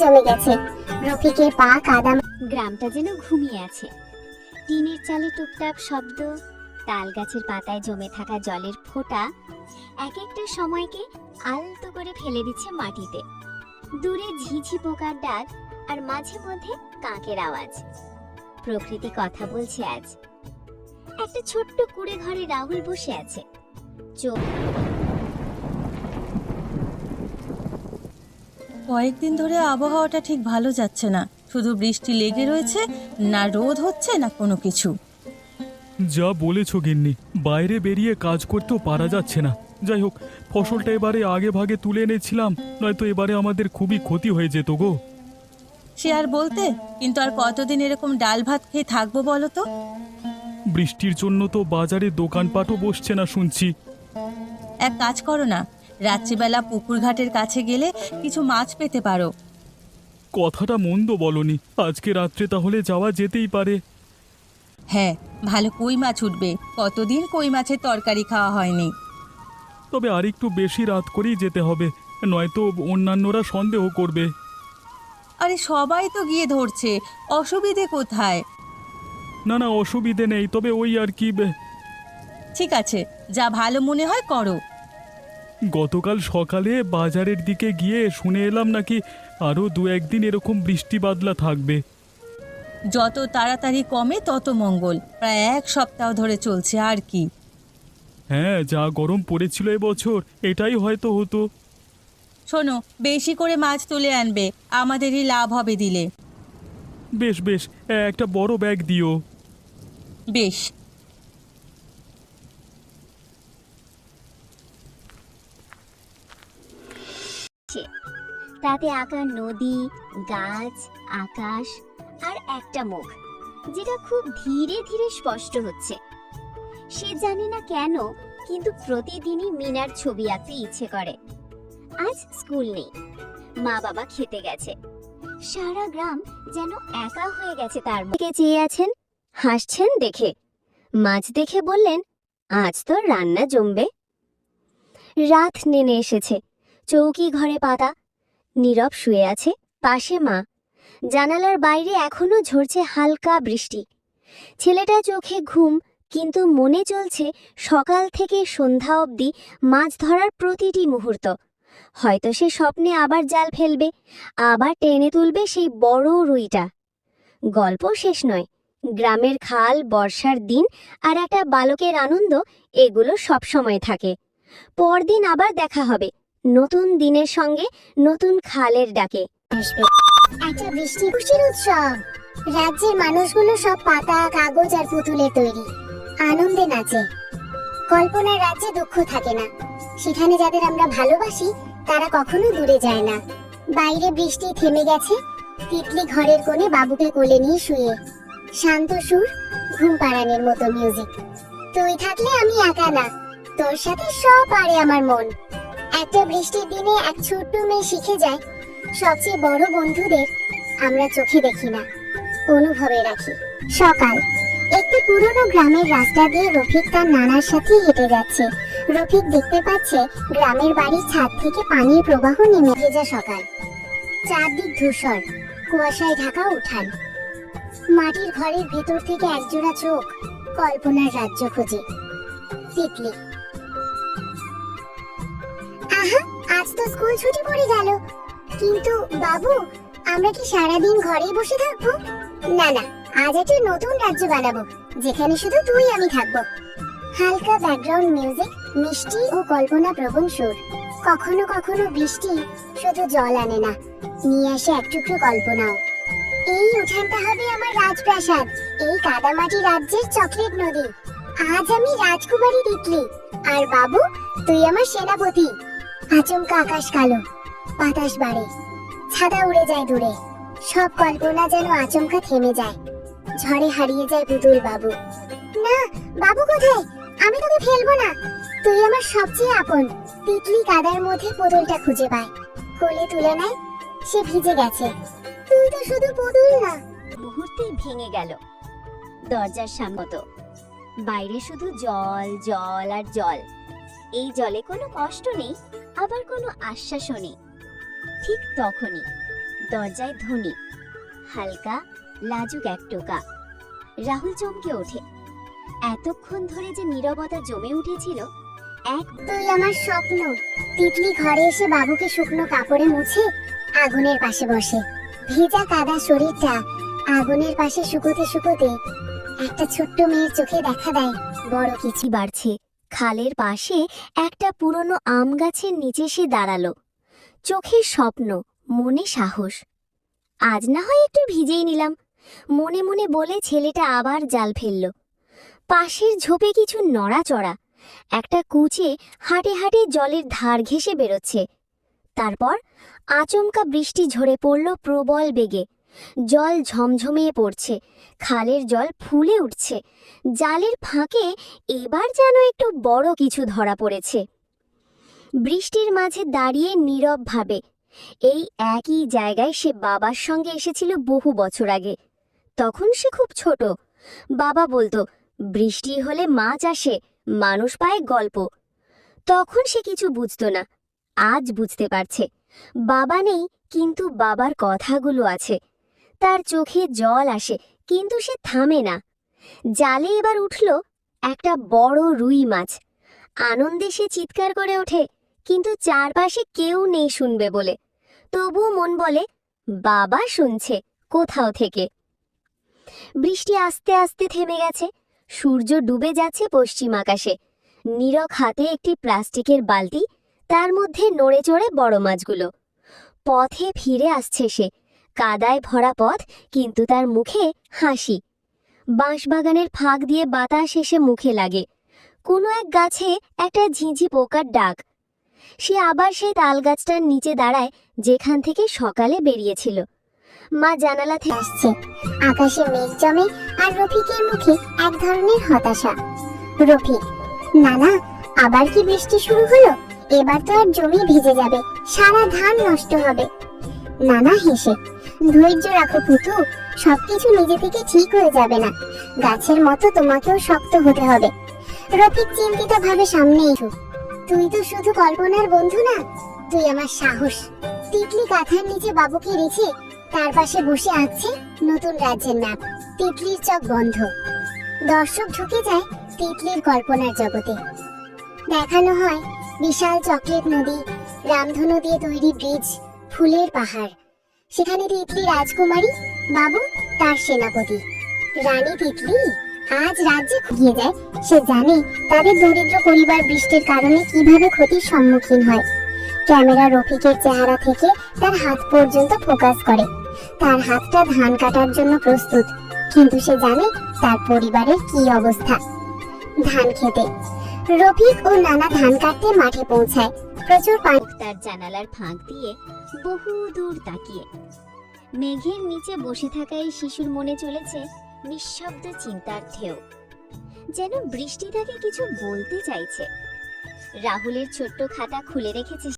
জমে গেছে। রফিকের পা কাদা। গ্রামটা যেন ঘুমিয়ে আছে। টিনের চালে টুপটাপ শব্দ, তাল গাছের পাতায় জমে থাকা জলের ফোঁটা এক একটা সময়কে আলতো করে ফেলে দিচ্ছে মাটিতে। দূরে ঝিঝি পোকার ডাক, আর মাঝে মধ্যে কাকের আওয়াজ। প্রকৃতি কথা বলছে আজ। একটা ছোট্ট কুড়ে ঘরে রাহুল বসে আছে। চোখ কয়েকদিন ধরে আবহাওয়াটা ঠিক ভালো যাচ্ছে না, শুধু বৃষ্টি লেগে রয়েছে, না রোদ হচ্ছে না কোনো কিছু। যা বলেছ গিন্নি, বাইরে বেরিয়ে কাজ করতেও পারা যাচ্ছে না। যাই হোক, ফসলটা এবারে আগে ভাগে তুলে এনেছিলাম, নয়তো এবারে আমাদের খুবই ক্ষতি হয়ে যেত গো। সে আর বলতে, কিন্তু আর কতদিন এরকম ডাল ভাত খেয়ে থাকবো বলো তো? বৃষ্টির জন্য তো বাজারে দোকানপাটও বসছে না শুনছি। এক কাজ করো না, রাত্রিবেলা পুকুর ঘাটের কাছে গেলে কিছু মাছ পেতে পারো। কথাটা মন্দ বলনি, আজকে রাত্রে তাহলে যাওয়া যেতেই পারে। হ্যাঁ, ভালো কই মাছ উঠবে, কতদিন কই মাছের তরকারি খাওয়া হয়নি। তবে আরেকটু বেশি রাত করেই যেতে হবে, নয়তো অন্যান্যরা সন্দেহ করবে। আরে সবাই তো গিয়ে ধরছে, অসুবিধে কোথায়? না না, অসুবিধে নেই, তবে ওই আর কি। ঠিক আছে, যা ভালো মনে হয় করো। গতকাল সকালে বাজারের দিকে গিয়ে শুনে এলাম নাকি আরও 2-1 দিন এরকম বৃষ্টি বাদলা থাকবে। যত তাড়াতাড়ি কমে তত মঙ্গল, প্রায় 1 সপ্তাহ ধরে চলছে আর কি। হ্যাঁ, যা গরম পড়েছিল এবছর, এটাই হয়তো হতো। শোনো, বেশি করে মাছ তুলে আনবে, আমাদেরই লাভ হবে দিলে। বেশ বেশ, একটা বড় ব্যাগ দিও। বেশ। তাতে আঁকা নদী, গাছ, আকাশ আর একটা মুখ, যেটা খুব ধীরে ধীরে স্পষ্ট হচ্ছে। সে জানে না কেন, কিন্তু প্রতিদিনই মিনার ছবি আঁকতে ইচ্ছে করে। আজ স্কুল নেই, মা বাবা খেতে গেছে। সারা গ্রাম যেন একা হয়ে গেছে। তার মুখে চেয়ে আছেন, হাসছেন দেখে। মাছ দেখে বললেন, আজ তো রান্না জমবে। রাত নেমে এসেছে। চৌকি ঘরে পাতা, নীরব শুয়ে আছে পাশে মা। জানালার বাইরে এখনো ঝরছে হালকা বৃষ্টি। ছেলেটা চোখে ঘুম, কিন্তু মনে চলছে সকাল থেকে সন্ধ্যা অবধি মাছ ধরার প্রতিটি মুহূর্ত। হয়তো সে স্বপ্নে আবার জাল ফেলবে, আবার টেনে তুলবে সেই বড় রুইটা। গল্প শেষ নয়। গ্রামের খাল, বর্ষার দিন আর একটা বালকের আনন্দ, এগুলো সব সময় থাকে। পরদিন আবার দেখা হবে নতুন দিনের সঙ্গে, নতুন খালের ডাকে। একটা বৃষ্টি খুশির উৎসব। রাজ্যের মানুষগুলো সব পাতা, কাগজ আর পুতুলে তৈরি, আনন্দে নাচে। কল্পনার রাজ্যে দুঃখ থাকে না। সেখানে যাদের আমরা ভালোবাসি তারা কখনো দূরে যায় না। বাইরে বৃষ্টি থেমে গেছে। তিতলি ঘরের কোণে বাবুকে কোলে নিয়ে শুয়ে, শান্ত সুর, ঘুম পাড়ানোর মতো মিউজিক। তুই থাকলে আমি একা না, তোর সাথে সব পারে আমার মন। একটা বৃষ্টির দিনে এক ছোট্ট মেয়ে শিখে যায়, সবচেয়ে বড় বন্ধুদের আমরা চোখে দেখি না, অনুভবে রাখি। সকাল। একটি পুরনো গ্রামের রাস্তা দিয়ে রফিক তার নানার সাথে হেঁটে যাচ্ছে। রফিক দেখতে পাচ্ছে গ্রামের বাড়ির ছাদ থেকে পানির প্রবাহ নেমে। ভেজা সকাল, চারদিক ধূসর, কুয়াশায় ঢাকা উঠান। মাটির ঘরের ভেতর থেকে একজোড়া চোখ কল্পনার রাজ্য খোঁজে। তিতলি। আহা, আজ তো স্কুল ছুটি পড়ে গেল, কিন্তু বাবু, আমরা কি সারাদিন ঘরেই বসে থাকবো? না না, আজ একটা নতুন রাজ্য বানাবো, যেখানে শুধু তুই আমি থাকবো। হালকা ব্যাকগ্রাউন্ড মিউজিক, মিষ্টি ও কল্পনা প্রবণ সুর। কখনো কখনো বৃষ্টি শুধু জল আনে না, নিয়ে আসে এক টুকরো কল্পনাও। এই উঠানটা হবে আমার রাজপ্রাসাদ, এই কাদামাটি রাজ্যের চকলেট নদী। আজ আমি রাজকুমারী তিতলি, আর বাবু তুই আমার সেনাপতি। আচমকা আকাশ কালো, বাতাস বাড়ে, ছাতা উড়ে যায় দূরে। সব কল্পনা যেন আচমকা থেমে যায়, ঝড়ে হারিয়ে যায় পুতুল বাবু। না, বাবু কোথায়? আমি তোকে ফেলবো না, তুই আমার সবচেয়ে আপন। তিতলি কাদার মধ্যে পুতুলটা খুঁজে পায়, কোলে তুলে নেয়। সে ভিজে গেছে। তুই তো শুধু পুতুল না। মুহূর্তেই ভেঙে গেল। দরজার সামনে তো বাইরে শুধু জল, জল আর জল। এই জলে কোনো কষ্ট নেই, আবার কোনো আশ্বাসও নেই। ঠিক তখনই দরজায় ধ্বনি, হালকা লাজুক এক টোকা। রাহুল চমকে ওঠে। এতক্ষণ ধরে যে নীরবতা জমে উঠেছিল, এক তুই আমার স্বপ্ন। তিতলি ঘরে এসে বাবুকে শুকনো কাপড়ে মুছে আগুনের পাশে বসে। ভেজা কাদা শরীরটা আগুনের পাশে শুকোতে শুকোতে একটা ছোট্ট মেয়ের চোখে দেখা দেয় বড় কিছু। বাড়ছে। খালের পাশে একটা পুরনো আম গাছের নিচে সে দাঁড়ালো। চোখের স্বপ্ন, মনে সাহস। আজ না হয় একটু ভিজেই নিলাম, মনে মনে বলে ছেলেটা আবার জাল ফেলল। পাশের ঝোপে কিছু নড়াচড়া, একটা কুচে হাঁটে হাঁটে জলের ধার ঘেঁষে বেরোচ্ছে। তারপর আচমকা বৃষ্টি ঝরে পড়ল প্রবল বেগে। জল ঝমঝমিয়ে পড়ছে, খালের জল ফুলে উঠছে। জালের ফাঁকে এবার যেন একটু বড় কিছু ধরা পড়েছে। বৃষ্টির মাঝে দাঁড়িয়ে নীরব ভাবে। এই একই জায়গায় সে বাবার সঙ্গে এসেছিল বহু বছর আগে। তখন সে খুব ছোট। বাবা বলতো, বৃষ্টি হলে মাছ আসে, মানুষ পায় গল্প। তখন সে কিছু বুঝতো না। আজ বুঝতে পারছে। বাবা নেই, কিন্তু বাবার কথাগুলো আছে। তার চোখে জল আসে, কিন্তু সে থামে না। জালে এবার উঠল একটা বড় রুই মাছ। আনন্দে সে চিৎকার করে ওঠে, কিন্তু চারপাশে কেউ নেই শুনবে বলে। তবুও মন বলে, বাবা শুনছে কোথাও থেকে। বৃষ্টি আস্তে আস্তে থেমে গেছে। সূর্য ডুবে যাচ্ছে পশ্চিম আকাশে। নীরব হাতে একটি প্লাস্টিকের বালতি, তার মধ্যে নড়ে চড়ে বড় মাছগুলো। পথে ফিরে আসছে সে। কাদায় ভরা পথ, কিন্তু তার মুখে হাসি। বাঁশবাগানের ফাঁক দিয়ে বাতাস এসে মুখে লাগে। কোনো এক গাছে একটা ঝিঁঝি পোকার ডাক। সে আবার সেই তাল গাছটার নিচে দাঁড়ায়, যেখান থেকে সকালে বেরিয়েছিল। মা জানালা থেকে আসছে। আকাশে মেঘ জমে আর রফিকের মুখে এক ধরনের হতাশা। রফিক, নানা, আবার কি বৃষ্টি শুরু হলো? এবার তো আর জমি ভিজে যাবে, সারা ধান নষ্ট হবে। নানা হেসে, ধৈর্য রাখো পুতু, সবকিছু নিজে থেকে ঠিক হয়ে যাবে না। গাছের মতো তোমাকেও শক্ত হতে হবে। রফিক চিন্তিত ভাবে সামনে এসো। তুই তো শুধু কল্পনার বন্ধু না, তুই আমার সাহস। তিতলি কাঁথার নিচে বাবুকে রেখে তার পাশে বসে আঁকছে নতুন রাজ্যের ম্যাপ। তিতলির চোখ বন্ধ। দর্শক ঢুকে যায় তিতলির কল্পনার জগতে। দেখানো হয় বিশাল চকলেট নদী, রামধনু দিয়ে তৈরি ব্রিজ, ফুলের পাহাড়। সেখানে তিতলি রাজকুমারী, বাবু তার সেনাপতি। রানী তিতলি আজ রাজ্যে খুঁজিয়ে যায়। সে জানে তাদের দরিদ্র পরিবার বৃষ্টির কারণে কিভাবে ক্ষতির সম্মুখীন হয়। ক্যামেরা রফিকের চেহারা থেকে তার হাত পর্যন্ত ফোকাস করে। তার হাতটা ধান কাটার জন্য প্রস্তুত, কিন্তু সে জানে তার পরিবারের কি অবস্থা। ধান খেতে রফিক ও নানা ধান কাটতে মাঠে পৌঁছায়। প্রচুর পানি। তার জানালার ফাঁক দিয়ে বহু দূর তাকিয়ে মেঘের নিচে বসে থাকা এই শিশুর মনে চলেছে নিঃশব্দ চিন্তার ঢেউ। যেন বৃষ্টি তাকে কিছু বলতে চাইছে। রাহুলের ছোট্ট খাতা খুলে রেখেছে